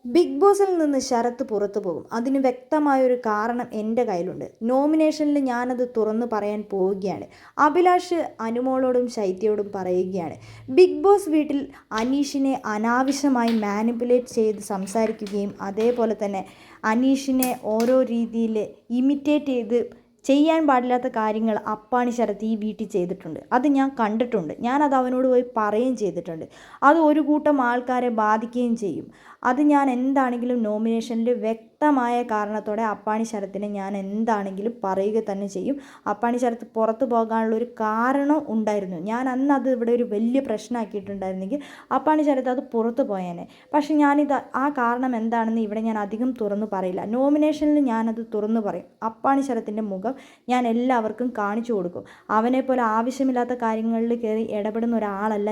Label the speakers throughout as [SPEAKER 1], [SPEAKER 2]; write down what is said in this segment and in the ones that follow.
[SPEAKER 1] Big ബോസിൽ നിന്ന് ശരത്ത് പുറത്തു പോകും. അതിന് വ്യക്തമായൊരു കാരണം എൻ്റെ കയ്യിലുണ്ട്. നോമിനേഷനിൽ ഞാനത് തുറന്നു പറയാൻ പോവുകയാണ്. അഭിലാഷ് അനുമോളോടും ശൈത്യയോടും പറയുകയാണ്, ബിഗ് ബോസ് വീട്ടിൽ അനീഷിനെ അനാവശ്യമായി മാനിപ്പുലേറ്റ് ചെയ്ത് സംസാരിക്കുകയും അതേപോലെ തന്നെ അനീഷിനെ ഓരോ രീതിയിൽ ഇമിറ്റേറ്റ് ചെയ്ത് ചെയ്യാൻ പാടില്ലാത്ത കാര്യങ്ങൾ അപ്പാണി ശരത്ത് ഈ വീട്ടിൽ ചെയ്തിട്ടുണ്ട്. അത് ഞാൻ കണ്ടിട്ടുണ്ട്. ഞാനത് അവനോട് പോയി പറയുകയും ചെയ്തിട്ടുണ്ട്. അത് ഒരു കൂട്ടം ആൾക്കാരെ ബാധിക്കുകയും ചെയ്യും. അത് ഞാൻ എന്താണെങ്കിലും നോമിനേഷനിൽ വ്യക്തമായ കാരണത്തോടെ അപ്പാണി ശരത്തിനെ ഞാൻ എന്താണെങ്കിലും പറയുക തന്നെ ചെയ്യും. അപ്പാണി ശരത്ത് പുറത്തു പോകാനുള്ളൊരു കാരണം ഉണ്ടായിരുന്നു. ഞാൻ അന്ന് അത് ഇവിടെ ഒരു വലിയ പ്രശ്നമാക്കിയിട്ടുണ്ടായിരുന്നെങ്കിൽ അപ്പാണി ശരത്ത് അത് പുറത്തു പോയേനെ. പക്ഷെ ഞാനിത് ആ കാരണം എന്താണെന്ന് ഇവിടെ ഞാൻ അധികം തുറന്നു പറയില്ല. നോമിനേഷനിൽ ഞാനത് തുറന്നു പറയും. അപ്പാണി ശരത്തിൻ്റെ മുഖം ഞാൻ എല്ലാവർക്കും കാണിച്ചു കൊടുക്കും. അവനെപ്പോലെ ആവശ്യമില്ലാത്ത കാര്യങ്ങളിൽ കയറി ഇടപെടുന്ന ഒരാളല്ല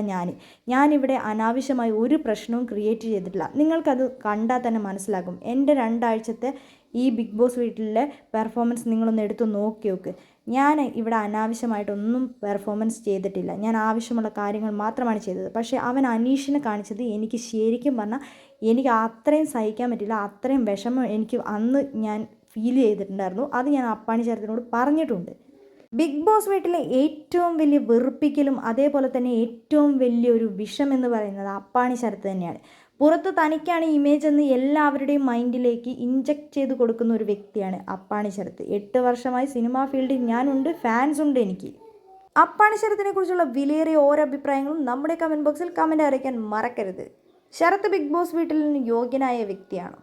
[SPEAKER 1] ഞാനിവിടെ അനാവശ്യമായി ഒരു പ്രശ്നവും ക്രിയേറ്റ് ചെയ്തിട്ടില്ല. നിങ്ങൾക്കത് കണ്ടാൽ തന്നെ മനസ്സിലാകും. എൻ്റെ 2 ആഴ്ചത്തെ ഈ ബിഗ് ബോസ് വീട്ടിലെ പെർഫോമൻസ് നിങ്ങളൊന്ന് എടുത്ത് നോക്കി നോക്ക്. ഞാൻ ഇവിടെ അനാവശ്യമായിട്ടൊന്നും പെർഫോമൻസ് ചെയ്തിട്ടില്ല. ഞാൻ ആവശ്യമുള്ള കാര്യങ്ങൾ മാത്രമാണ് ചെയ്തത്. പക്ഷേ അവൻ അനീഷിനെ കാണിച്ചത് എനിക്ക് ശരിക്കും പറഞ്ഞാൽ എനിക്ക് അത്രയും സഹിക്കാൻ പറ്റില്ല. അത്രയും വിഷമം എനിക്ക് അന്ന് ഞാൻ ഫീൽ ചെയ്തിട്ടുണ്ടായിരുന്നു. അത് ഞാൻ അപ്പാണി ശരത്തിനോട് പറഞ്ഞിട്ടുണ്ട്. ബിഗ് ബോസ് വീട്ടിലെ ഏറ്റവും വലിയ വെറുപ്പിക്കലും അതേപോലെ തന്നെ ഏറ്റവും വലിയൊരു വിഷം എന്ന് പറയുന്നത് അപ്പാണി ശരത്ത് തന്നെയാണ്. പുറത്ത് തനിക്കാണ് ഇമേജ് എന്ന് എല്ലാവരുടെയും മൈൻഡിലേക്ക് ഇൻജക്റ്റ് ചെയ്ത് കൊടുക്കുന്ന ഒരു വ്യക്തിയാണ് അപ്പാണി ശരത്ത്. 8 വർഷമായി സിനിമാ ഫീൽഡിൽ ഞാനുണ്ട്, ഫാൻസ് ഉണ്ട് എനിക്ക്. അപ്പാണി ശരത്തിനെ കുറിച്ചുള്ള വിലയേറിയ ഓരോ അഭിപ്രായങ്ങളും നമ്മുടെ കമൻറ്റ് ബോക്സിൽ കമൻറ്റ് അറിയിക്കാൻ മറക്കരുത്. ശരത്ത് ബിഗ് ബോസ് വീട്ടിൽ നിന്ന് യോഗ്യനായ വ്യക്തിയാണോ?